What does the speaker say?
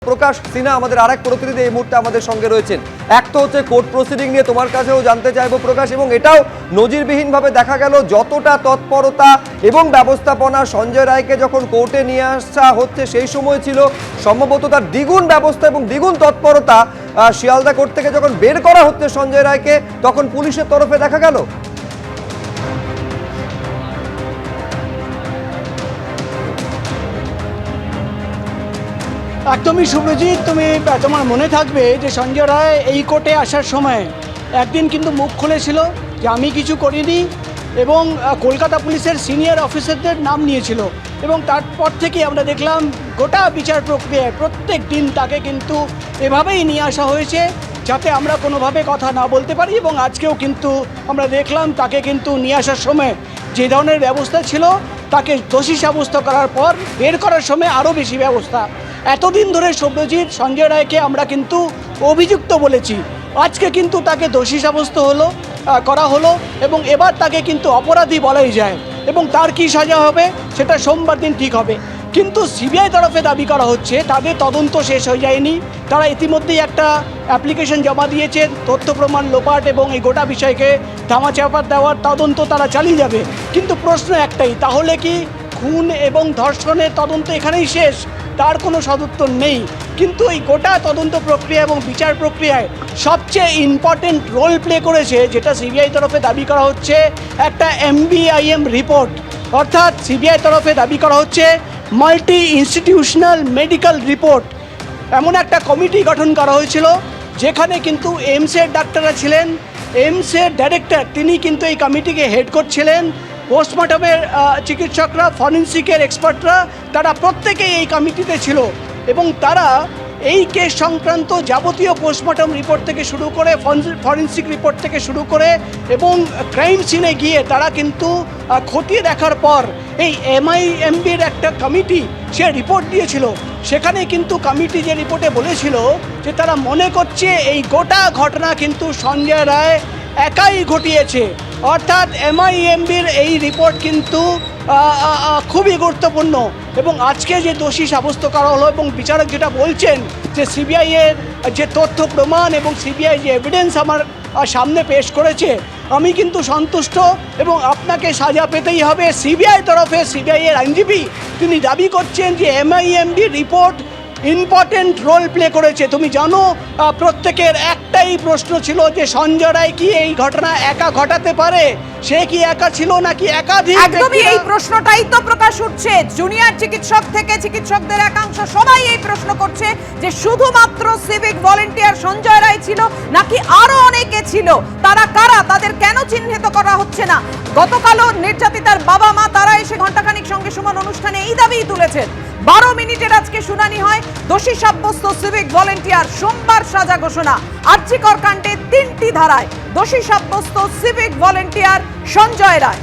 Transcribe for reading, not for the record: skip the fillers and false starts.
প্রকাশ সিনহা আমাদের আরেক প্রতিনিধি এই মুহূর্তে আমাদের সঙ্গে রয়েছেন। এক তো হচ্ছে কোর্ট প্রসিডিং নিয়ে তোমার কাছেও জানতে চাইবো প্রকাশ, এবং এটাও নজিরবিহীনভাবে দেখা গেল যতটা তৎপরতা এবং ব্যবস্থাপনা সঞ্জয় রায়কে যখন কোর্টে নিয়ে আসা হচ্ছে সেই সময় ছিল সম্ভবত তার দ্বিগুণ ব্যবস্থা এবং দ্বিগুণ তৎপরতা শিয়ালদা কোর্ট থেকে যখন বের করা হচ্ছে সঞ্জয় রায়কে তখন পুলিশের তরফে দেখা গেল। একদমই শুভজিৎ, তোমার মনে থাকবে যে সঞ্জয় রায় এই কোর্টে আসার সময় একদিন কিন্তু মুখ খুলেছিল যে আমি কিছু করিনি এবং কলকাতা পুলিশের সিনিয়র অফিসারদের নাম নিয়েছিল, এবং তারপর থেকে আমরা দেখলাম গোটা বিচার প্রক্রিয়ায় প্রত্যেক দিন তাকে কিন্তু এভাবেই নিয়ে আসা হয়েছে যাতে আমরা কোনোভাবে কথা না বলতে পারি। এবং আজকেও কিন্তু আমরা দেখলাম তাকে কিন্তু নিয়ে আসার সময় যে ধরনের ব্যবস্থা ছিল তাকে দোষী সাব্যস্ত করার পর বের করার সময় আরও বেশি ব্যবস্থা। এতদিন ধরে সব্যজিৎ সঞ্জয় রায়কে আমরা কিন্তু অভিযুক্ত বলেছি, আজকে কিন্তু তাকে দোষী সাব্যস্ত করা হলো এবং এবার তাকে কিন্তু অপরাধী বলাই যায়, এবং তার কি সাজা হবে সেটা সোমবার দিন ঠিক হবে। কিন্তু সিবিআই তরফে দাবি করা হচ্ছে তাদের তদন্ত শেষ হয়ে যায়নি, তারা ইতিমধ্যেই একটা অ্যাপ্লিকেশন জমা দিয়েছে তথ্য প্রমাণ লোপাট এবং এই গোটা বিষয়কে ধামাচাপা দেওয়ার তদন্ত তারা চালিয়ে যাবে। কিন্তু প্রশ্ন একটাই, তাহলে কি খুন এবং ধর্ষণের তদন্ত এখানেই শেষ? তার কোনো সদুত্তর নেই। কিন্তু এই গোটা তদন্ত প্রক্রিয়া এবং বিচার প্রক্রিয়ায় সবচেয়ে ইম্পর্টেন্ট রোল প্লে করেছে, যেটা সিবিআই তরফে দাবি করা হচ্ছে, একটা MBIM রিপোর্ট। অর্থাৎ সিবিআই তরফে দাবি করা হচ্ছে মাল্টি ইনস্টিটিউশনাল মেডিকেল রিপোর্ট। এমন একটা কমিটি গঠন করা হয়েছিল যেখানে কিন্তু এইমসের ডাক্তাররা ছিলেন, এইমসের ডাইরেক্টর তিনি কিন্তু এই কমিটিকে হেড করছিলেন, পোস্টমর্টমের চিকিৎসকরা, ফরেন্সিকের এক্সপার্টরা তারা প্রত্যেকেই এই কমিটিতে ছিল, এবং তারা এই কেস সংক্রান্ত যাবতীয় পোস্টমর্টম রিপোর্ট থেকে শুরু করে ফরেন্সিক রিপোর্ট থেকে শুরু করে এবং ক্রাইম সিনে গিয়ে তারা কিন্তু খতিয়ে দেখার পর এই MIMBর একটা কমিটি সে রিপোর্ট দিয়েছিল। সেখানে কিন্তু কমিটি যে রিপোর্টে বলেছিল যে তারা মনে করছে এই গোটা ঘটনা কিন্তু সঞ্জয় রায় একাই ঘটিয়েছে। অর্থাৎ MIMBর এই রিপোর্ট কিন্তু খুবই গুরুত্বপূর্ণ, এবং আজকে যে দোষী সাব্যস্ত করা হলো এবং বিচারক যেটা বলছেন যে সিবিআইয়ের যে তথ্য প্রমাণ এবং সিবিআই যে এভিডেন্স আমার সামনে পেশ করেছে আমি কিন্তু সন্তুষ্ট, এবং আপনাকে সাজা পেতেই হবে। সিবিআই তরফে সিবিআইয়ের আইনজীবী তিনি দাবি করছেন যে MIMB report important role play করেছে। তুমি জানো প্রত্যেকের একটাই প্রশ্ন ছিল যে সঞ্জয় রায় কি এই ঘটনা একা ঘটাতে পারে, সে কি একা ছিল নাকি একাধিক? একদমই এই প্রশ্নটাই তো প্রকাশ উঠছে। জুনিয়র চিকিৎসক থেকে চিকিৎসকদের একাংশ সবাই এই প্রশ্ন করছে যে শুধুমাত্র সিভিক ভলেন্টিয়ার সঞ্জয় রায় ছিল নাকি আরো অনেকে ছিল, তারা কারা, তাদের কেন চিহ্নিত করা হচ্ছে না? গতকালও নির্যাতিতার বাবা মা তারা এসে ঘণ্টাখানিক সঙ্গে সমান অনুষ্ঠানে এই দাবিই তুলেছেন। 12 মিনিটের আজকে শুনানি হয়, দোষী সাব্যস্ত সিভিক ভলেন্টিয়ার, সোমবার সাজা ঘোষণা। আর্জিকর কাণ্ডে 3টি ধারায় দোষী সাব্যস্ত সিভিক ভলেন্টিয়ার সঞ্জয় রায়।